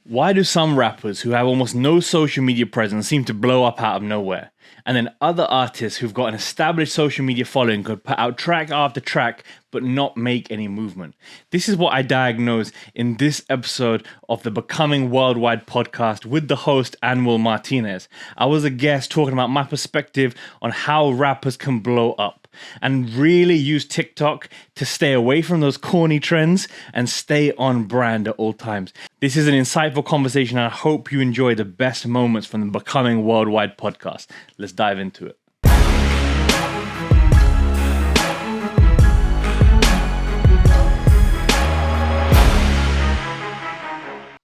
Why do some rappers who have almost no social media presence seem to blow up out of nowhere? And then other artists who've got an established social media following could put out track after track but not make any movement. This is what I diagnose in this episode of the Becoming Worldwide podcast with the host Anwil Martinez. I was a guest talking about my perspective on how rappers can blow up and really use TikTok to stay away from those corny trends and stay on brand at all times. This is an insightful conversation, and I hope you enjoy the best moments from the Becoming Worldwide podcast. Let's dive into it.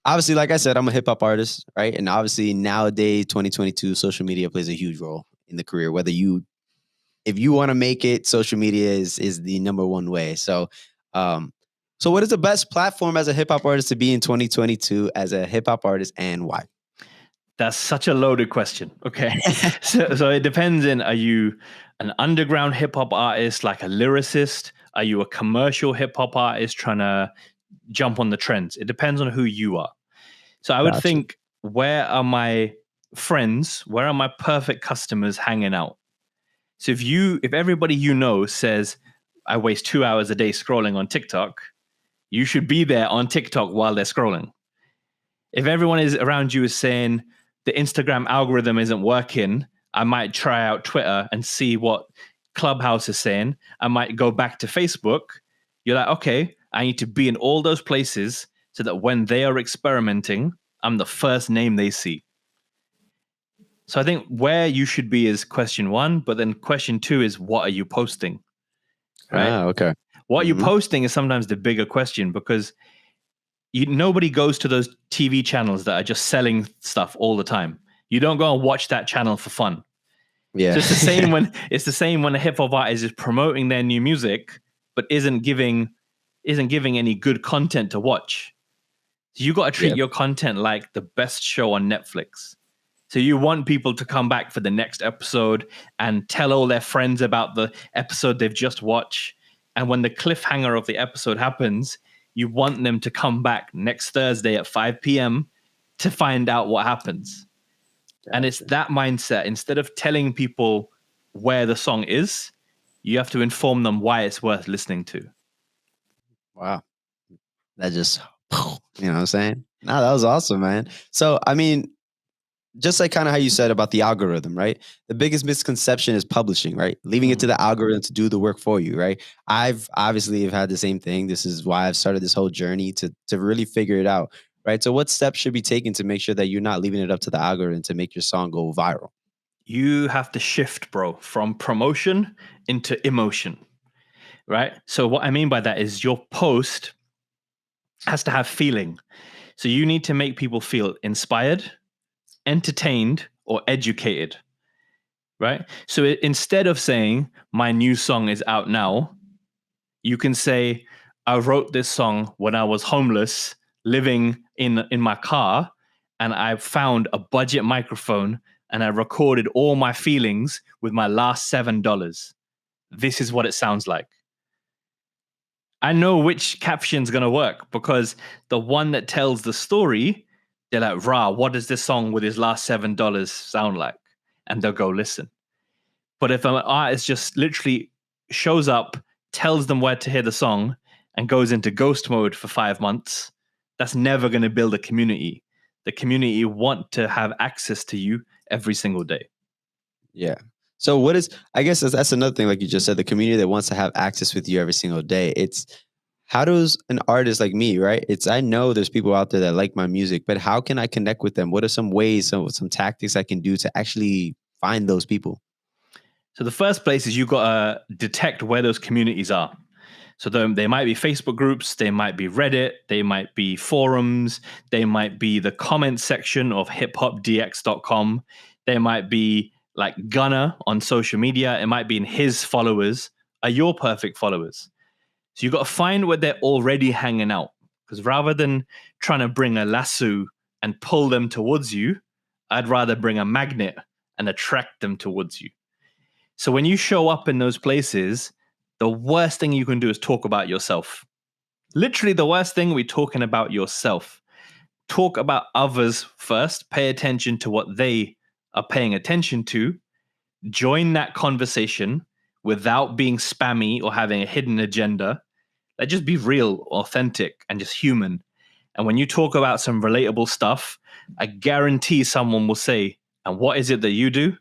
Obviously, like I said, I'm a hip hop artist, right? And obviously nowadays, 2022, social media plays a huge role in the career. If you want to make it, social media is the number one way. So what is the best platform as a hip hop artist to be in 2022 as a hip hop artist, and why? That's such a loaded question. Okay. so it depends on, are you an underground hip hop artist, like a lyricist? Are you a commercial hip hop artist trying to jump on the trends? It depends on who you are. So I would think, where are my friends? Where are my perfect customers hanging out? So if everybody you know says, I waste 2 hours a day scrolling on TikTok, you should be there on TikTok while they're scrolling. If everyone is around you is saying the Instagram algorithm isn't working, I might try out Twitter and see what Clubhouse is saying. I might go back to Facebook. You're like, okay, I need to be in all those places so that when they are experimenting, I'm the first name they see. So I think where you should be is question one, but then question two is, what are you posting? Right? Okay. What you're posting is sometimes the bigger question, because nobody goes to those TV channels that are just selling stuff all the time. You don't go and watch that channel for fun. Yeah. So it's the same when a hip hop artist is promoting their new music, but isn't giving any good content to watch. So you got to treat your content like the best show on Netflix. So you want people to come back for the next episode and tell all their friends about the episode they've just watched. And when the cliffhanger of the episode happens, you want them to come back next Thursday at 5 p.m. to find out what happens. Gotcha. And it's that mindset. Instead of telling people where the song is, you have to inform them why it's worth listening to. Wow. That just, you know what I'm saying? No, that was awesome, man. So, I mean, just like kind of how you said about the algorithm, right? The biggest misconception is publishing, right? Leaving it to the algorithm to do the work for you, right? I've obviously had the same thing. This is why I've started this whole journey to really figure it out, right? So what steps should be taken to make sure that you're not leaving it up to the algorithm to make your song go viral? You have to shift, bro, from promotion into emotion, right? So what I mean by that is your post has to have feeling. So you need to make people feel inspired, entertained, or educated, right? So instead of saying my new song is out now, you can say, I wrote this song when I was homeless, living in my car, and I found a budget microphone and I recorded all my feelings with my last $7. This is what it sounds like. I know which caption's going to work, because the one that tells the story, they're like, rah, what does this song with his last $7 sound like? And they'll go listen. But if an artist just literally shows up, tells them where to hear the song, and goes into ghost mode for 5 months, that's never going to build a community. The community want to have access to you every single day. Yeah. So I guess that's another thing, like you just said, the community that wants to have access with you every single day. It's, how does an artist like me, right? I know there's people out there that like my music, but how can I connect with them? What are some ways, some tactics I can do to actually find those people? So the first place is you got to detect where those communities are. So they might be Facebook groups, they might be Reddit, they might be forums, they might be the comment section of hiphopdx.com, they might be like Gunner on social media, it might be in his followers are your perfect followers. So you got to find where they're already hanging out, because rather than trying to bring a lasso and pull them towards you, I'd rather bring a magnet and attract them towards you. So when you show up in those places, the worst thing you can do is talk about yourself. Literally the worst thing, we're talking about yourself. talk about others first, pay attention to what they are paying attention to, join that conversation without being spammy or having a hidden agenda. Like, just be real, authentic, and just human. And when you talk about some relatable stuff, I guarantee someone will say, and what is it that you do?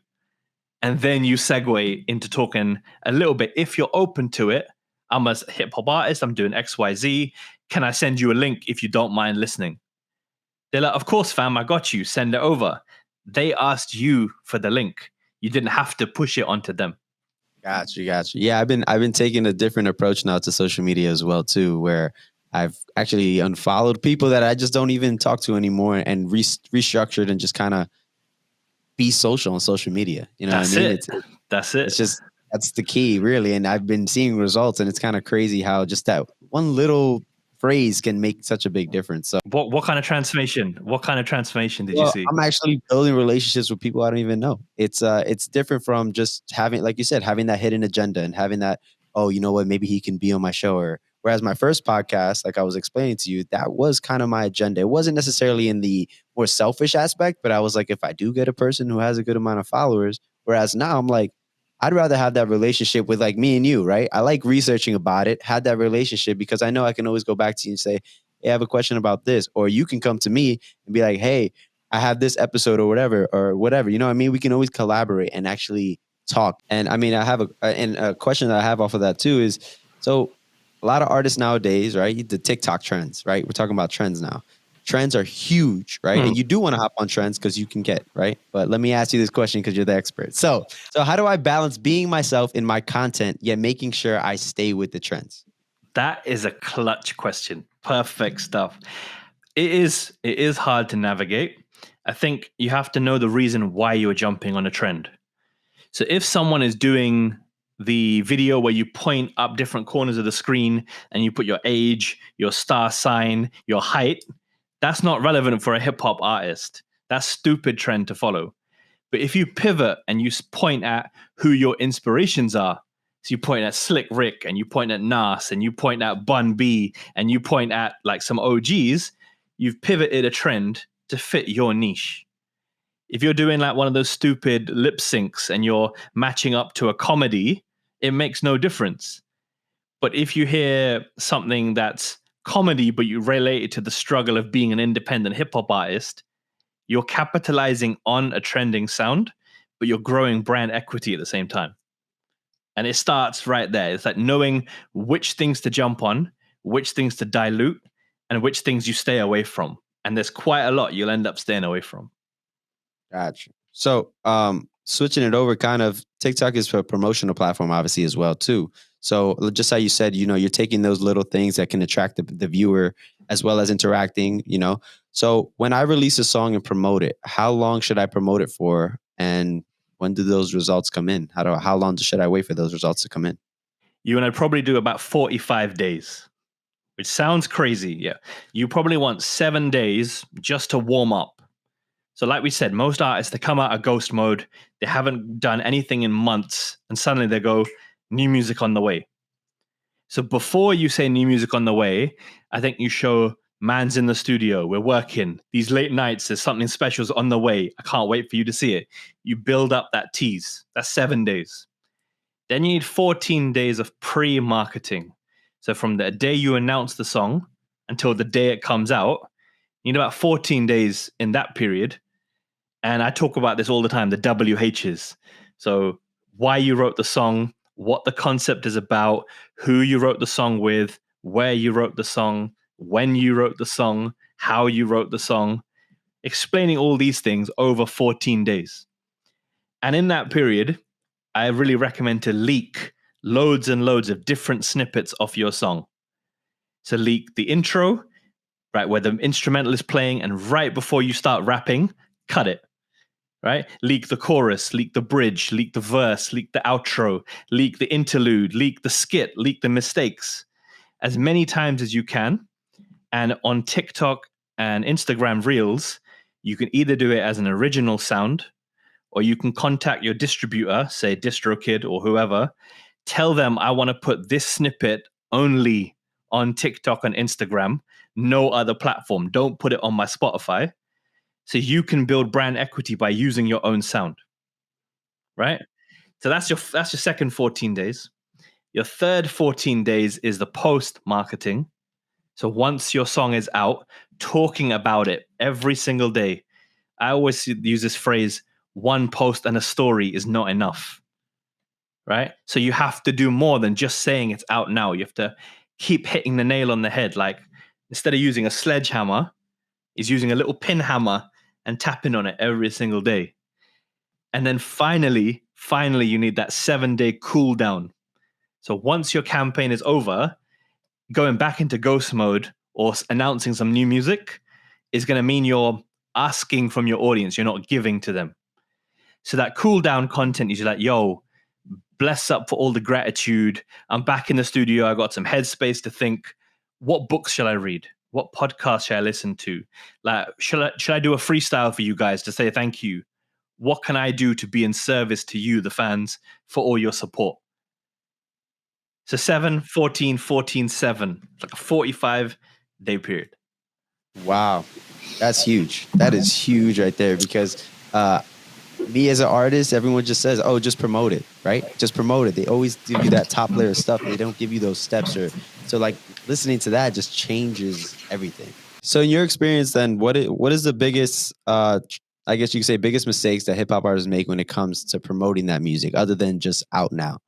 And then you segue into talking a little bit. If you're open to it, I'm a hip hop artist, I'm doing XYZ. Can I send you a link if you don't mind listening? They're like, of course, fam, I got you. Send it over. They asked you for the link. You didn't have to push it onto them. Got you. Yeah, I've been taking a different approach now to social media as well too, where I've actually unfollowed people that I just don't even talk to anymore and restructured and just kind of be social on social media. You know That's what I mean? it. That's it. It's just, that's the key, really. And I've been seeing results, and it's kind of crazy how just that one little phrase can make such a big difference. So what kind of transformation? What kind of transformation did you see? I'm actually building relationships with people I don't even know. It's different from just having, like you said, having that hidden agenda and having that, oh, you know what, maybe he can be on my show. Or whereas my first podcast, like I was explaining to you, that was kind of my agenda. It wasn't necessarily in the more selfish aspect, but I was like, if I do get a person who has a good amount of followers, whereas now I'm like, I'd rather have that relationship with like me and you, right? I like researching about it, had that relationship, because I know I can always go back to you and say, hey, I have a question about this. Or you can come to me and be like, hey, I have this episode or whatever. You know what I mean? We can always collaborate and actually talk. And I mean, I have a question that I have off of that too is, so a lot of artists nowadays, right? The TikTok trends, right? We're talking about trends now. Trends are huge, right? And you do want to hop on trends because you can get, right? But let me ask you this question because you're the expert. So how do I balance being myself in my content, yet making sure I stay with the trends? That is a clutch question. Perfect stuff. It is hard to navigate. I think you have to know the reason why you're jumping on a trend. So if someone is doing the video where you point up different corners of the screen and you put your age, your star sign, your height, that's not relevant for a hip hop artist. That's stupid trend to follow. But if you pivot and you point at who your inspirations are, so you point at Slick Rick and you point at Nas and you point at Bun B and you point at like some OGs, you've pivoted a trend to fit your niche. If you're doing like one of those stupid lip syncs and you're matching up to a comedy, it makes no difference. But if you hear something that's comedy, but you relate it to the struggle of being an independent hip hop artist, you're capitalizing on a trending sound, but you're growing brand equity at the same time. And it starts right there. It's like knowing which things to jump on, which things to dilute, and which things you stay away from. And there's quite a lot you'll end up staying away from. Gotcha. So switching it over, kind of, TikTok is a promotional platform, obviously, as well, too. So just how you said, you know, you're taking those little things that can attract the viewer as well as interacting, you know. So when I release a song and promote it, how long should I promote it for? And when do those results come in? How long should I wait for those results to come in? You and I'd probably do about 45 days, which sounds crazy. Yeah. You probably want 7 days just to warm up. So like we said, most artists, they come out of ghost mode. They haven't done anything in months. And suddenly they go, new music on the way. So before you say new music on the way, I think you show man's in the studio. We're working. These late nights, there's something special's on the way. I can't wait for you to see it. You build up that tease. That's 7 days. Then you need 14 days of pre-marketing. So from the day you announce the song until the day it comes out, you need about 14 days in that period. And I talk about this all the time, the WHs. So why you wrote the song, what the concept is about, who you wrote the song with, where you wrote the song, when you wrote the song, how you wrote the song, explaining all these things over 14 days. And in that period, I really recommend to leak loads and loads of different snippets of your song. So leak the intro, right, where the instrumental is playing, and right before you start rapping, cut it. Right? Leak the chorus, leak the bridge, leak the verse, leak the outro, leak the interlude, leak the skit, leak the mistakes as many times as you can. And on TikTok and Instagram Reels, you can either do it as an original sound, or you can contact your distributor, say DistroKid or whoever, tell them I want to put this snippet only on TikTok and Instagram, no other platform. Don't put it on my Spotify. So you can build brand equity by using your own sound, right? So that's your second 14 days. Your third 14 days is the post marketing. So once your song is out, talking about it every single day. I always use this phrase, one post and a story is not enough, right? So you have to do more than just saying it's out now. You have to keep hitting the nail on the head. Like instead of using a sledgehammer, is using a little pin hammer and tapping on it every single day. And then finally, you need that 7-day cool down. So once your campaign is over, going back into ghost mode or announcing some new music is going to mean you're asking from your audience. You're not giving to them. So that cool down content is like, yo, bless up for all the gratitude. I'm back in the studio. I got some headspace to think, what books shall I read? What podcast shall I listen to? Like, should I do a freestyle for you guys to say thank you? What can I do to be in service to you, the fans, for all your support? So 7, 14, 14, 7. It's like a 45-day period. Wow. That's huge. That is huge right there because me as an artist, everyone just says, oh, just promote it, right? Just promote it. They always give you that top layer of stuff. They don't give you those steps. So like listening to that just changes everything. So in your experience then, what is the biggest, I guess you could say biggest mistakes that hip hop artists make when it comes to promoting that music other than just out now?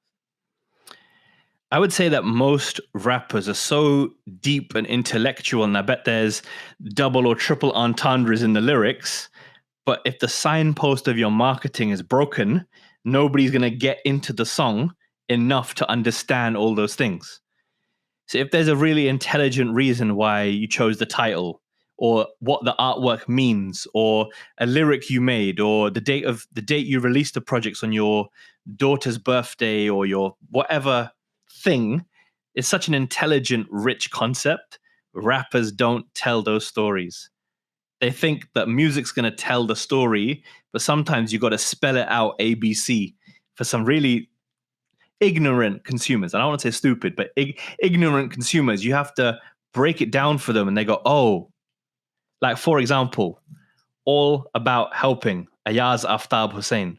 I would say that most rappers are so deep and intellectual, and I bet there's double or triple entendres in the lyrics. But if the signpost of your marketing is broken, nobody's going to get into the song enough to understand all those things. So if there's a really intelligent reason why you chose the title, or what the artwork means, or a lyric you made, or the date you released the projects on your daughter's birthday, or your whatever thing, is such an intelligent, rich concept. Rappers don't tell those stories. They think that music's going to tell the story, but sometimes you got to spell it out ABC for some really ignorant consumers. I don't want to say stupid, but ignorant consumers. You have to break it down for them, and they go, oh, like for example, all about helping Ayaz Aftab Hussein.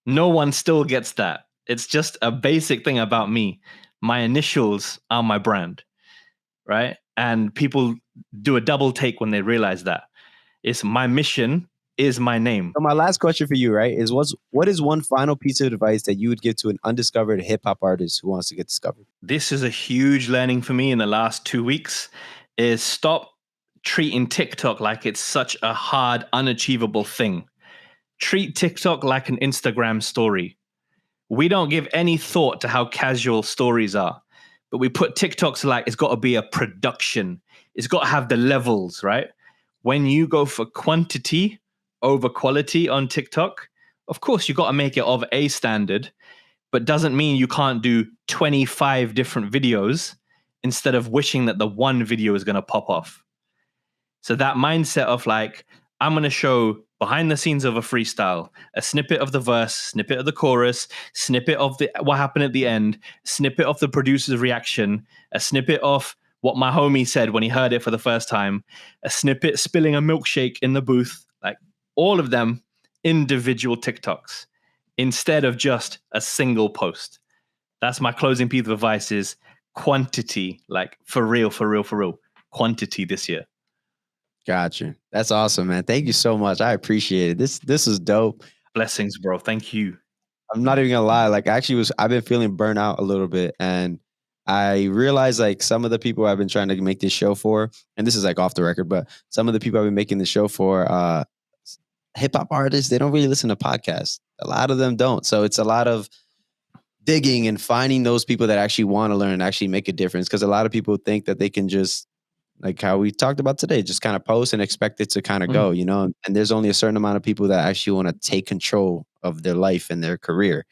No one still gets that. It's just a basic thing about me. My initials are my brand, right? And people do a double take when they realize that. It's my mission is my name. So my last question for you, right, is what is one final piece of advice that you would give to an undiscovered hip hop artist who wants to get discovered? This is a huge learning for me in the last 2 weeks, is stop treating TikTok like it's such a hard, unachievable thing. Treat TikTok like an Instagram story. We don't give any thought to how casual stories are, but we put TikToks like it's got to be a production. It's got to have the levels, right? When you go for quantity over quality on TikTok, of course, you got to make it of a standard, but doesn't mean you can't do 25 different videos instead of wishing that the one video is going to pop off. So that mindset of like, I'm going to show behind the scenes of a freestyle, a snippet of the verse, snippet of the chorus, snippet of what happened at the end, snippet of the producer's reaction, a snippet of what my homie said when he heard it for the first time, a snippet spilling a milkshake in the booth, like all of them individual TikToks instead of just a single post. That's my closing piece of advice is quantity, like for real, quantity this year. Gotcha. That's awesome, man. Thank you so much. I appreciate it. This is dope. Blessings, bro. Thank you. I'm not even gonna lie. Like I've been feeling burnt out a little bit. And I realized like some of the people I've been trying to make this show for, and this is like off the record, but some of the people I've been making the show for, hip hop artists, they don't really listen to podcasts. A lot of them don't. So it's a lot of digging and finding those people that actually want to learn and actually make a difference. Because a lot of people think that they can just, like how we talked about today, just kind of post and expect it to kind of go, you know, and there's only a certain amount of people that actually want to take control of their life and their career.